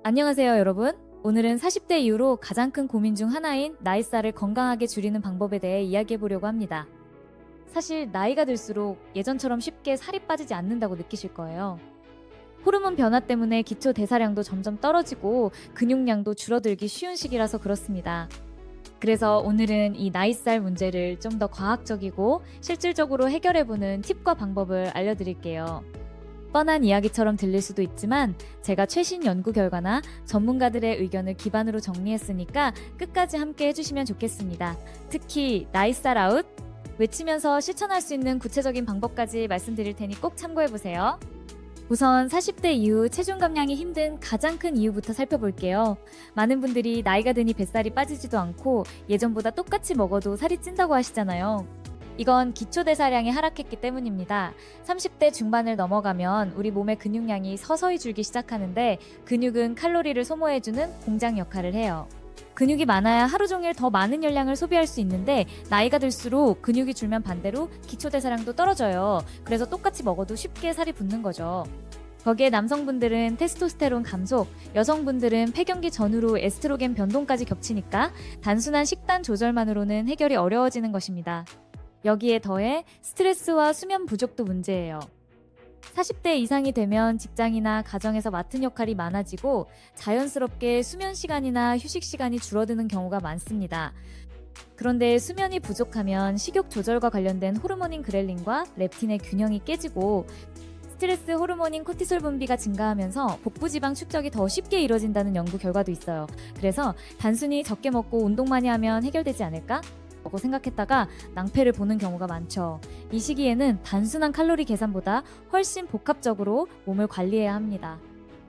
안녕하세요, 여러분. 오늘은 40대 이후로 가장 큰 고민 중 하나인 나이살을 건강하게 줄이는 방법에 대해 이야기해 보려고 합니다. 사실 나이가 들수록 예전처럼 쉽게 살이 빠지지 않는다고 느끼실 거예요. 호르몬 변화 때문에 기초 대사량도 점점 떨어지고 근육량도 줄어들기 쉬운 시기라서 그렇습니다. 그래서 오늘은 이 나이살 문제를 좀 더 과학적이고 실질적으로 해결해보는 팁과 방법을 알려드릴게요. 뻔한 이야기처럼 들릴 수도 있지만 제가 최신 연구 결과나 전문가들의 의견을 기반으로 정리했으니까 끝까지 함께 해주시면 좋겠습니다. 특히 나이살 아웃 외치면서 실천할 수 있는 구체적인 방법까지 말씀드릴 테니 꼭 참고해보세요. 우선 40대 이후 체중 감량이 힘든 가장 큰 이유부터 살펴볼게요. 많은 분들이 나이가 드니 뱃살이 빠지지도 않고 예전보다 똑같이 먹어도 살이 찐다고 하시잖아요. 이건 기초대사량이 하락했기 때문입니다. 30대 중반을 넘어가면 우리 몸의 근육량이 서서히 줄기 시작하는데 근육은 칼로리를 소모해주는 공장 역할을 해요. 근육이 많아야 하루 종일 더 많은 열량을 소비할 수 있는데 나이가 들수록 근육이 줄면 반대로 기초대사량도 떨어져요. 그래서 똑같이 먹어도 쉽게 살이 붙는 거죠. 거기에 남성분들은 테스토스테론 감소, 여성분들은 폐경기 전후로 에스트로겐 변동까지 겹치니까 단순한 식단 조절만으로는 해결이 어려워지는 것입니다. 여기에 더해 스트레스와 수면 부족도 문제예요. 40대 이상이 되면 직장이나 가정에서 맡은 역할이 많아지고 자연스럽게 수면 시간이나 휴식 시간이 줄어드는 경우가 많습니다. 그런데 수면이 부족하면 식욕 조절과 관련된 호르몬인 그렐린과 렙틴의 균형이 깨지고 스트레스 호르몬인 코티솔 분비가 증가하면서 복부지방 축적이 더 쉽게 이루어진다는 연구 결과도 있어요. 그래서 단순히 적게 먹고 운동 많이 하면 해결되지 않을까? 라고 생각했다가 낭패를 보는 경우가 많죠. 이 시기에는 단순한 칼로리 계산보다 훨씬 복합적으로 몸을 관리해야 합니다.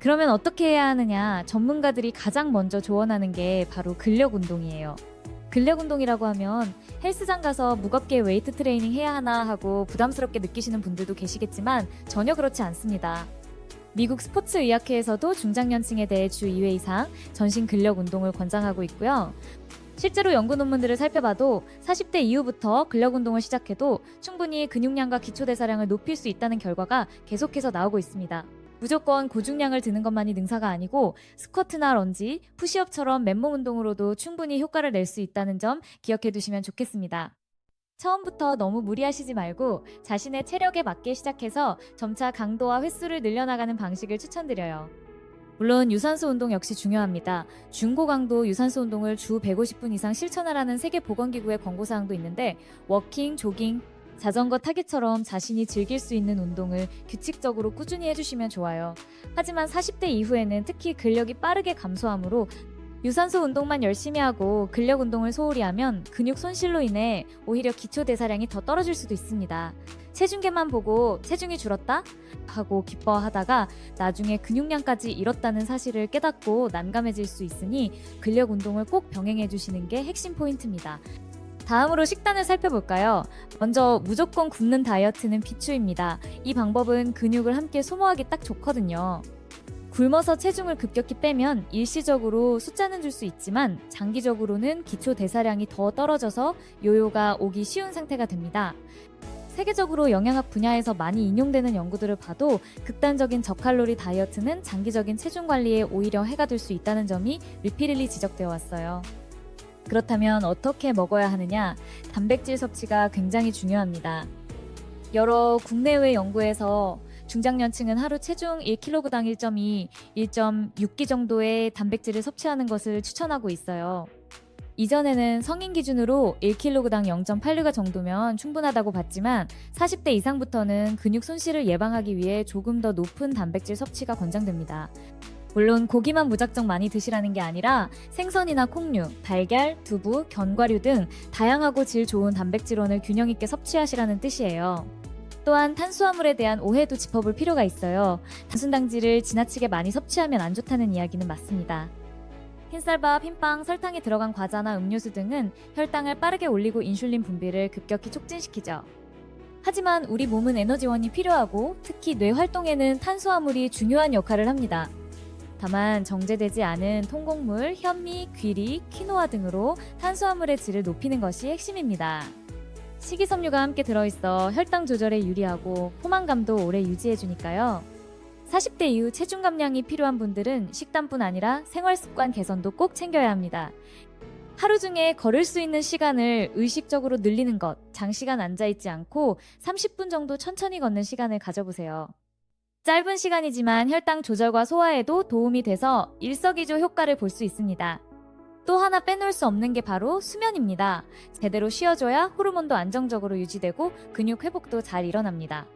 그러면 어떻게 해야 하느냐? 전문가들이 가장 먼저 조언하는 게 바로 근력 운동이에요. 근력 운동이라고 하면 헬스장 가서 무겁게 웨이트 트레이닝 해야 하나 하고 부담스럽게 느끼시는 분들도 계시겠지만 전혀 그렇지 않습니다. 미국 스포츠의학회에서도 중장년층에 대해 주 2회 이상 전신 근력 운동을 권장하고 있고요. 실제로 연구 논문들을 살펴봐도 40대 이후부터 근력 운동을 시작해도 충분히 근육량과 기초대사량을 높일 수 있다는 결과가 계속해서 나오고 있습니다. 무조건 고중량을 드는 것만이 능사가 아니고 스쿼트나 런지, 푸시업처럼 맨몸 운동으로도 충분히 효과를 낼 수 있다는 점 기억해 두시면 좋겠습니다. 처음부터 너무 무리하시지 말고 자신의 체력에 맞게 시작해서 점차 강도와 횟수를 늘려나가는 방식을 추천드려요. 물론 유산소 운동 역시 중요합니다. 중고강도 유산소 운동을 주 150분 이상 실천하라는 세계보건기구의 권고사항도 있는데 워킹, 조깅, 자전거 타기처럼 자신이 즐길 수 있는 운동을 규칙적으로 꾸준히 해주시면 좋아요. 하지만 40대 이후에는 특히 근력이 빠르게 감소하므로 유산소 운동만 열심히 하고 근력 운동을 소홀히 하면 근육 손실로 인해 오히려 기초 대사량이 더 떨어질 수도 있습니다. 체중계만 보고 체중이 줄었다? 하고 기뻐하다가 나중에 근육량까지 잃었다는 사실을 깨닫고 난감해질 수 있으니 근력 운동을 꼭 병행해 주시는 게 핵심 포인트입니다. 다음으로 식단을 살펴볼까요? 먼저 무조건 굶는 다이어트는 비추입니다. 이 방법은 근육을 함께 소모하기 딱 좋거든요. 굶어서 체중을 급격히 빼면 일시적으로 숫자는 줄 수 있지만 장기적으로는 기초 대사량이 더 떨어져서 요요가 오기 쉬운 상태가 됩니다. 세계적으로 영양학 분야에서 많이 인용되는 연구들을 봐도 극단적인 저칼로리 다이어트는 장기적인 체중 관리에 오히려 해가 될 수 있다는 점이 리피들리 지적되어 왔어요. 그렇다면 어떻게 먹어야 하느냐? 단백질 섭취가 굉장히 중요합니다. 여러 국내외 연구에서 중장년층은 하루 체중 1kg당 1.2, 1.6기 정도의 단백질을 섭취하는 것을 추천하고 있어요. 이전에는 성인 기준으로 1kg당 0.8g 정도면 충분하다고 봤지만 40대 이상부터는 근육 손실을 예방하기 위해 조금 더 높은 단백질 섭취가 권장됩니다. 물론 고기만 무작정 많이 드시라는 게 아니라 생선이나 콩류, 달걀, 두부, 견과류 등 다양하고 질 좋은 단백질원을 균형 있게 섭취하시라는 뜻이에요. 또한 탄수화물에 대한 오해도 짚어볼 필요가 있어요. 단순당질을 지나치게 많이 섭취하면 안 좋다는 이야기는 맞습니다. 흰쌀밥, 흰빵, 설탕이 들어간 과자나 음료수 등은 혈당을 빠르게 올리고 인슐린 분비를 급격히 촉진시키죠. 하지만 우리 몸은 에너지원이 필요하고 특히 뇌 활동에는 탄수화물이 중요한 역할을 합니다. 다만 정제되지 않은 통곡물, 현미, 귀리, 퀴노아 등으로 탄수화물의 질을 높이는 것이 핵심입니다. 식이섬유가 함께 들어있어 혈당 조절에 유리하고 포만감도 오래 유지해주니까요. 40대 이후 체중 감량이 필요한 분들은 식단뿐 아니라 생활 습관 개선도 꼭 챙겨야 합니다. 하루 중에 걸을 수 있는 시간을 의식적으로 늘리는 것, 장시간 앉아있지 않고 30분 정도 천천히 걷는 시간을 가져보세요. 짧은 시간이지만 혈당 조절과 소화에도 도움이 돼서 일석이조 효과를 볼 수 있습니다. 또 하나 빼놓을 수 없는 게 바로 수면입니다. 제대로 쉬어줘야 호르몬도 안정적으로 유지되고 근육 회복도 잘 일어납니다.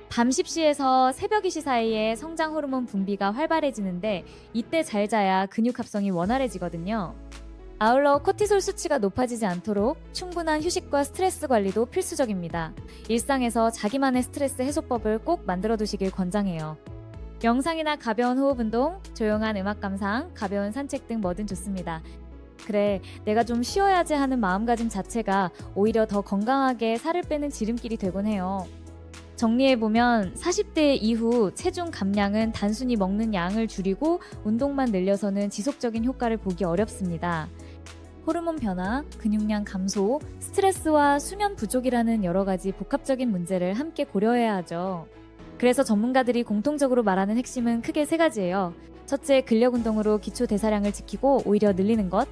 밤 10시에서 새벽 2시 사이에 성장 호르몬 분비가 활발해지는데 이때 잘 자야 근육 합성이 원활해지거든요. 아울러 코티솔 수치가 높아지지 않도록 충분한 휴식과 스트레스 관리도 필수적입니다. 일상에서 자기만의 스트레스 해소법을 꼭 만들어 두시길 권장해요. 명상이나 가벼운 호흡 운동, 조용한 음악 감상, 가벼운 산책 등 뭐든 좋습니다. 그래, 내가 좀 쉬어야지 하는 마음가짐 자체가 오히려 더 건강하게 살을 빼는 지름길이 되곤 해요. 정리해보면 40대 이후 체중 감량은 단순히 먹는 양을 줄이고 운동만 늘려서는 지속적인 효과를 보기 어렵습니다. 호르몬 변화, 근육량 감소, 스트레스와 수면 부족이라는 여러 가지 복합적인 문제를 함께 고려해야 하죠. 그래서 전문가들이 공통적으로 말하는 핵심은 크게 세 가지예요. 첫째, 근력 운동으로 기초 대사량을 지키고 오히려 늘리는 것.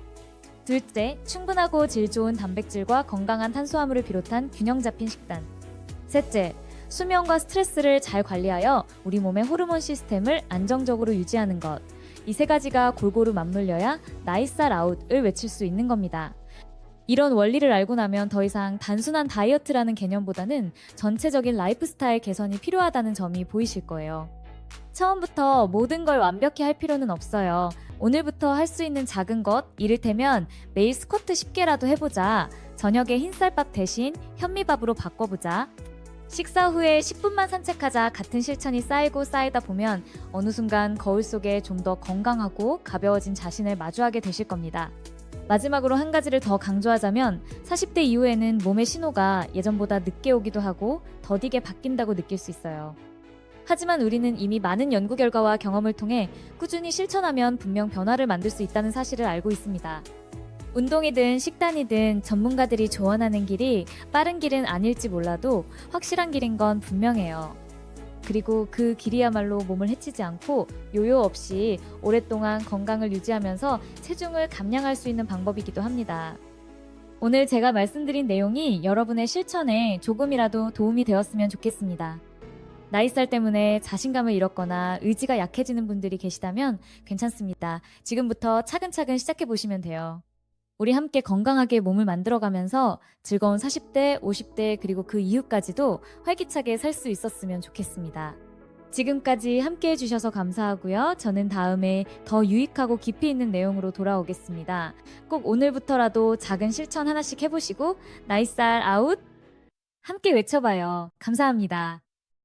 둘째, 충분하고 질 좋은 단백질과 건강한 탄수화물을 비롯한 균형 잡힌 식단. 셋째, 수면과 스트레스를 잘 관리하여 우리 몸의 호르몬 시스템을 안정적으로 유지하는 것. 이 세 가지가 골고루 맞물려야 나이살 아웃을 외칠 수 있는 겁니다. 이런 원리를 알고 나면 더 이상 단순한 다이어트라는 개념보다는 전체적인 라이프 스타일 개선이 필요하다는 점이 보이실 거예요. 처음부터 모든 걸 완벽히 할 필요는 없어요. 오늘부터 할 수 있는 작은 것, 이를테면 매일 스쿼트 10개라도 해보자. 저녁에 흰쌀밥 대신 현미밥으로 바꿔보자. 식사 후에 10분만 산책하자 같은 실천이 쌓이고 쌓이다 보면 어느 순간 거울 속에 좀 더 건강하고 가벼워진 자신을 마주하게 되실 겁니다. 마지막으로 한 가지를 더 강조하자면 40대 이후에는 몸의 신호가 예전보다 늦게 오기도 하고 더디게 바뀐다고 느낄 수 있어요. 하지만 우리는 이미 많은 연구 결과와 경험을 통해 꾸준히 실천하면 분명 변화를 만들 수 있다는 사실을 알고 있습니다. 운동이든 식단이든 전문가들이 조언하는 길이 빠른 길은 아닐지 몰라도 확실한 길인 건 분명해요. 그리고 그 길이야말로 몸을 해치지 않고 요요 없이 오랫동안 건강을 유지하면서 체중을 감량할 수 있는 방법이기도 합니다. 오늘 제가 말씀드린 내용이 여러분의 실천에 조금이라도 도움이 되었으면 좋겠습니다. 나이살 때문에 자신감을 잃었거나 의지가 약해지는 분들이 계시다면 괜찮습니다. 지금부터 차근차근 시작해 보시면 돼요. 우리 함께 건강하게 몸을 만들어가면서 즐거운 40대, 50대 그리고 그 이후까지도 활기차게 살 수 있었으면 좋겠습니다. 지금까지 함께 해주셔서 감사하고요. 저는 다음에 더 유익하고 깊이 있는 내용으로 돌아오겠습니다. 꼭 오늘부터라도 작은 실천 하나씩 해보시고 나이살 아웃 함께 외쳐봐요. 감사합니다.